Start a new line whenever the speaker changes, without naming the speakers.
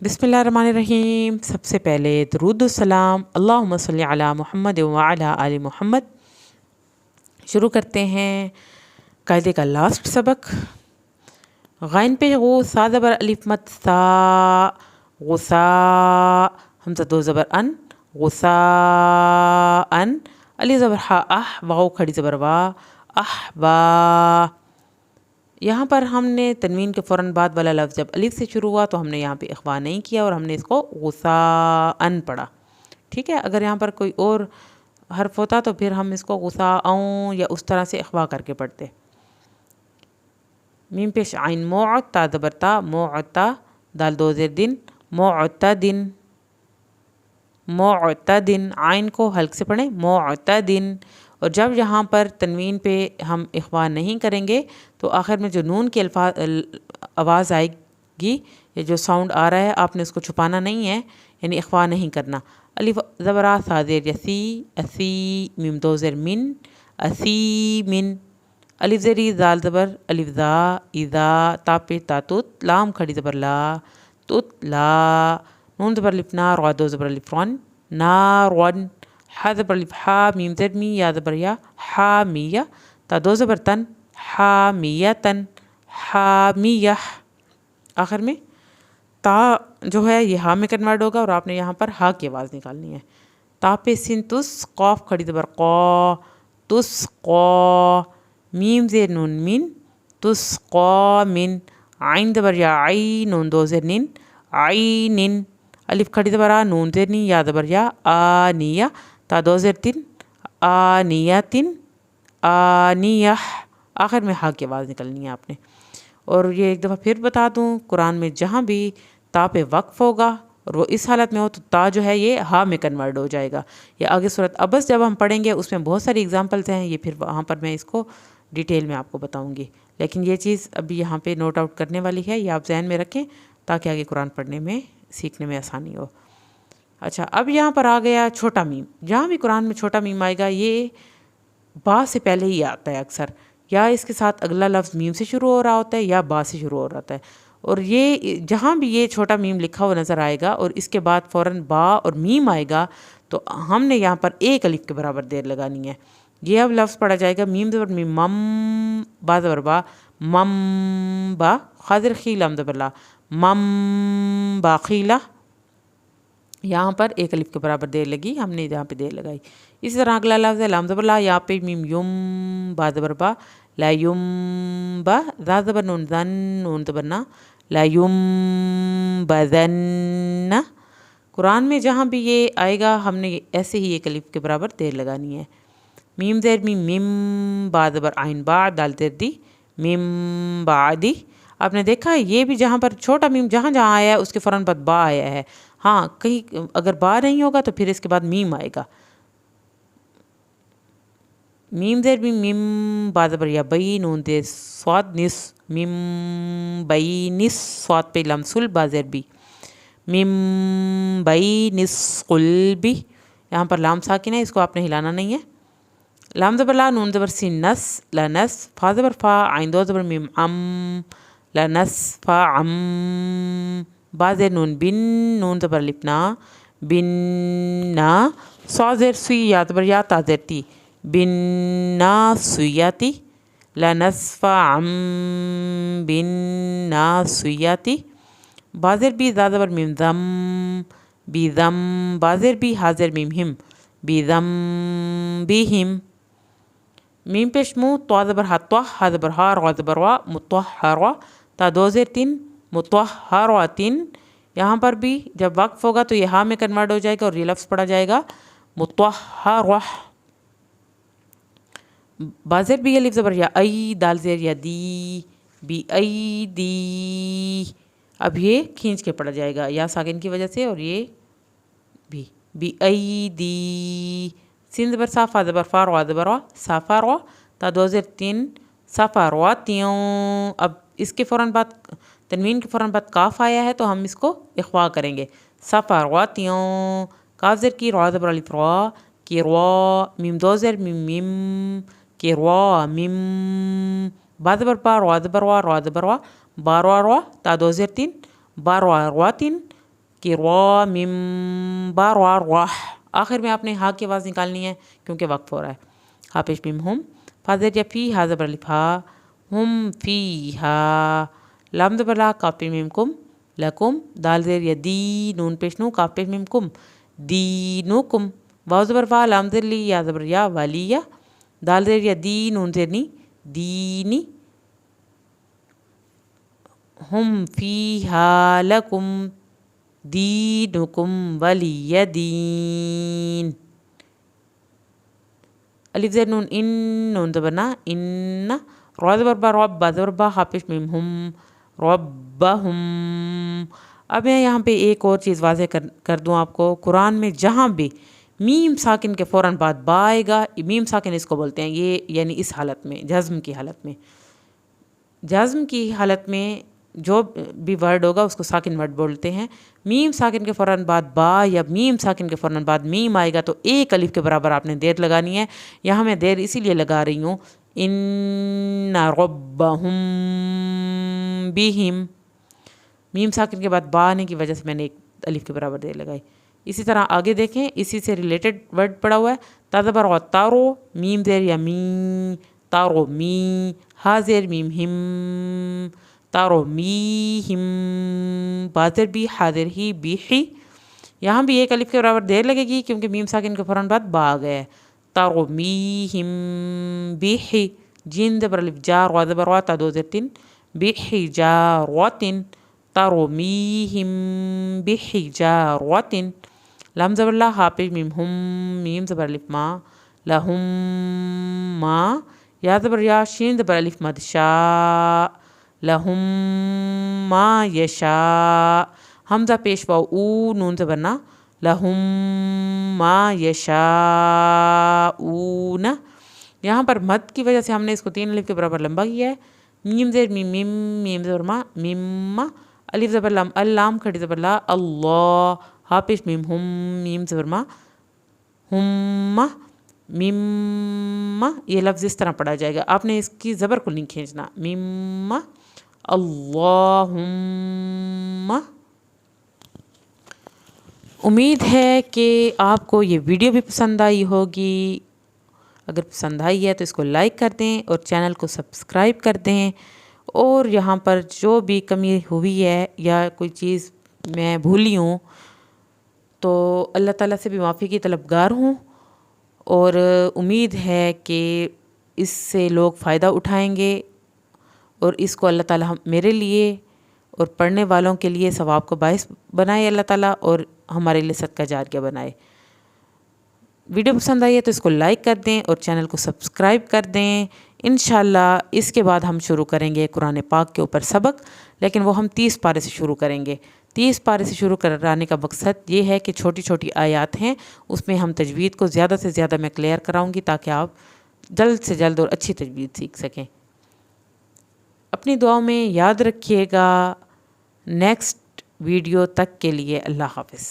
बिस्मिल्लाहिर्रहमानिर्रहीम। सबसे पहले दरूद सलाम अल्लाहुम्मा सल्ली अला मुहम्मद व अला आलि मुहम्मद। शुरू करते हैं कायदे का लास्ट सबक। गैन पे गो सा ज़बर अलिफ मत सा, गुसा हमज़ा दो ज़बर अन, गुसा अन, अली ज़बर हा अह, वाओ खड़ी ज़बर वा, अह वा। यहाँ पर हमने तनवीन के फ़ौरन बाद वाला लफ्ज़ जब अलिफ से शुरू हुआ तो हमने यहाँ पे इख्वा नहीं किया और हमने इसको गुसाअन पढ़ा। ठीक है, अगर यहाँ पर कोई और हर्फ होता तो फिर हम इसको गुसाअं या उस तरह से इख्वा करके पढ़ते। मीम पेश आइन मोअत ता ज़बरता मोअता, दाल दो ज़ेर दिन मोअतदिन, मोअतदिन, आइन को हल्क से पढ़ें मोअतदिन। और जब यहाँ पर तनवीन पे हम इख्वा नहीं करेंगे तो आखिर में जो नून की आवाज़ आएगी, ये जो साउंड आ रहा है आपने उसको छुपाना नहीं है, यानी इख्वा नहीं करना। अलिफ ज़बरा सा ज़ेर यसी असी, मीम दो ज़ेर मिन असी मिन, अलिफ ज़ेरी ज़ाल ज़बर अलिफ ज़ा इज़ा, ता पे तातुत, लाम खड़ी ज़बर ला तुत ला, नून ज़बर अलिफ ना, रा दो ज़बर अलिफ रन ना रन, हा ज़बर अलिफ हा, मीम ज़ेर मी, या ज़बर या हा मिया, ता दो ज़बर तन हा मिया तन, हा मिया। आखिर में ता जो है ये हा में कन्वर्ट होगा और आपने यहाँ पर हा की आवाज़ निकालनी है। ता पे सिन तुस, कौफ खड़ी ज़बर कौ तुस कौ, मीम ज़ेर नून मिन तुस कौ मिन, आइन ज़बर या आई, नून दो ज़ेर निन आई निन, अलिफ खड़ी ज़बर आ, नून ज़ेर नी, या ज़बर या आ निया, ता दो ज़ेर तिन आ निया तिन आ निया। आखिर में हा की आवाज़ निकलनी है आपने। और ये एक दफ़ा फिर बता दूँ, कुरान में जहाँ भी ता पे वक्फ होगा और वो इस हालत में हो तो ता जो है ये हा में कन्वर्ट हो जाएगा। या आगे सूरत अबस जब हम पढ़ेंगे उसमें बहुत सारी एग्जांपल्स हैं, ये फिर वहाँ पर मैं इसको डिटेल में आपको बताऊँगी। लेकिन ये चीज़ अभी यहाँ पे नोट आउट करने वाली है, ये आप जहन में रखें ताकि आगे कुरान पढ़ने में सीखने में आसानी हो। अच्छा, अब यहाँ पर आ गया छोटा मीम। जहाँ भी कुरान में छोटा मीम आएगा ये बा से पहले ही आता है अक्सर, या इसके साथ अगला लफ्ज़ मीम से शुरू हो रहा होता है या बा से शुरू हो रहा होता है। और ये जहाँ भी ये छोटा मीम लिखा हुआ नज़र आएगा और इसके बाद फ़ौरन बा और मीम आएगा तो हमने यहाँ पर एक अलिफ के बराबर देर लगानी है। ये अब लफ्ज़ पढ़ा जाएगा मीम ज़बर मीम मम, बा ज़बर बा मम बा, खाज़िर खीला ज़बर ला मम बाखीला। यहाँ पर एक अलिफ के बराबर देर लगी, हमने यहाँ पे देर लगाई। इसी तरह अगला लफ्ज़ है लाम ज़बर ला, यहाँ पे मीम युम, बा ज़बर बा ला युम बा, ज़ा ज़बर नून ज़न, नून ज़बर ना, ला युम बज़न्ना। कुरान में जहाँ भी ये आएगा हमने ऐसे ही एक अलिफ के बराबर देर लगानी है। मीम ज़ेर मीम मिम, बा ज़बर आइन बा, दाल ज़ेर दी मिम बादी। आपने देखा है ये भी जहाँ पर छोटा मीम जहाँ जहाँ आया है उसके फ़ौरन बाद बा आया है। हाँ, कहीं अगर बा नहीं होगा तो फिर इसके बाद मीम आएगा। मीम ज़ेर मीम मिम, बा ज़बर या बई, नून दे स्वाद निस मिम बई निस, स्वाद पे लमसुल, बा ज़ेर बी मिम बई निस कुल बी। यहाँ पर लाम साकिन है, इसको आपने हिलाना नहीं है। लाम ज़बर ला, नून ज़बर सी नस ला नस, फा ज़बर फा, आइन दो ज़बर मिम अम ला नस फा अम, बा ज़ेर नून बिन, नून ज़बर लिप ना बिन ना, सौ ज़ेर सुई, या ज़बर या, ता ज़ेर ती बिन ना सुयाती, ला नस्फा अम बिन ना सुयाती। बाज़ेर बी, ज़ा ज़बर मीम ज़म बी ज़म, बाज़ेर बी, हाज़ेर मीम हिम बी ज़म बी हिम। मीम पेश मुँह, तो ज़बर हा त्वा, हा ज़बर हा, रा ज़बर वा, मुत्तहरा, ता दो ज़ेर तीन मुत्तहरातिन। यहाँ पर भी जब वक्फ होगा तो ये हा में कन्वर्ट हो जाएगा और ये लफ्ज़ पढ़ा जाएगा मुत्तहरा। बाज़ेर भी अलिफ ज़बर या आई, दाल ज़ेर या दी बी आई दी। अब ये खींच के पढ़ा जाएगा या साकिन की वजह से, और ये बी आई दी। सिन ज़बर साफ़ा ज़बर फ़ा, रा ज़बर वा, साफ़ा रा, ता दो ज़ेर तीन साफ़ा रा त्यों। अब इसके फ़ौरन बाद तनवीन के फ़ौरन बाद काफ आया है तो हम इसको इख्वा करेंगे। साफ़ा रा त्यों, काफ ज़ेर की, रा ज़बर अलिफ रा की रा, मीम दो ज़ेर मीम मिम के रा मिम, बा ज़बर बा, रा ज़बर वा, रा ज़बर वा, बा रा रा, ता दो ज़ेर तीन बा रा रा तीन, کہ را میم با را راہ، آخر میں آپ نے ہا کی آواز نکالنی ہے کیونکہ وقف ہو رہا ہے. ہا پیش میم ہم، فا زیر یا فی، ہا زبر الف ہا، ہم فی ہا، لام زبر لا، کاف پیش میم کم، لکم، دال زیر یا دی، نون پیش نو، کاف پیش میم کم، دینکم، واو زبر وا، لام زیر لی، یا زبر یا، والیہ، دال زیر یا دی، نون زیر نی، دینی، ہم فیہا لکم دینکم ولی دین. الف زیر نون ان، نون زبر نا، ان، را زبر با، رب، با زبر با، ہا پیش میم ہم، ربہم. اب میں یہاں پہ ایک اور چیز واضح کر دوں آپ کو، قرآن میں جہاں بھی میم ساکن کے فوراً بعد با آئے گا، میم ساکن اس کو بولتے ہیں، یہ یعنی اس حالت میں، جزم کی حالت میں، جزم کی حالت میں جو بھی ورڈ ہوگا اس کو ساکن ورڈ بولتے ہیں. میم ساکن کے فوراً بعد با یا میم ساکن کے فوراً بعد میم آئے گا تو ایک الف کے برابر آپ نے دیر لگانی ہے. یہاں میں دیر اسی لیے لگا رہی ہوں، ان ربہم بہم، میم ساکن کے بعد با آنے کی وجہ سے میں نے ایک الف کے برابر دیر لگائی. اسی طرح آگے دیکھیں، اسی سے ریلیٹڈ ورڈ پڑا ہوا ہے، تا زبر و، تارو، میم زیر یا می، تارو می، ہا زیر میم ہم، تارو می ہم، با زیر بی، ہا زیر ہی، بی ہی. یہاں بھی ایک الف کے برابر دیر لگے گی کیونکہ میم ساکن کے فوراً بعد با آ گیا ہے، تارو می ہم بی ہی، جین زبر الف جا، را زبر وا، تا دو زیر تین، بی ہی جا روتن، تارو می ہم بی ہی جا روتن، لام زبر لا، ہا پیش میم ہم، میم زبر الف ما، لہم ما، یا زبر یا، شین زبر الف مد شا، لہم ما یشاء، حمزہ پیش واو او، نون زبر نا، لہم ما یشاءون. یہاں پر مد کی وجہ سے ہم نے اس کو 3 الف کے برابر لمبا کیا ہے. میم زیر میم میم، میم زبر ما، میم، الف زبر لام، اللام کھڑی زبر لا، اللہ، ہا پیش میم ہم، میم زبر ما، ہم، میم، یہ لفظ اس طرح پڑھا جائے گا، آپ نے اس کی زبر کو نہیں کھینچنا، میم، اللہم. امید ہے کہ آپ کو یہ ویڈیو بھی پسند آئی ہوگی. اگر پسند آئی ہے تو اس کو لائک کر دیں اور چینل کو سبسکرائب کر دیں، اور یہاں پر جو بھی کمی ہوئی ہے یا کوئی چیز میں بھولی ہوں تو اللہ تعالیٰ سے بھی معافی کی طلبگار ہوں، اور امید ہے کہ اس سے لوگ فائدہ اٹھائیں گے، اور اس کو اللہ تعالیٰ میرے لیے اور پڑھنے والوں کے لیے ثواب کو باعث بنائے اللہ تعالیٰ، اور ہمارے لیے صدقہ جاریہ بنائے. ویڈیو پسند آئی ہے تو اس کو لائک کر دیں اور چینل کو سبسکرائب کر دیں. انشاءاللہ اس کے بعد ہم شروع کریں گے قرآن پاک کے اوپر سبق، لیکن وہ ہم 30 پارے سے شروع کریں گے. 30 پارے سے شروع کرانے کا مقصد یہ ہے کہ چھوٹی چھوٹی آیات ہیں، اس میں ہم تجوید کو زیادہ سے زیادہ میں کلیئر کراؤں گی تاکہ آپ جلد سے جلد اور اچھی تجوید سیکھ سکیں. اپنی دعاؤں میں یاد رکھیے گا. نیکسٹ ویڈیو تک کے لیے اللہ حافظ.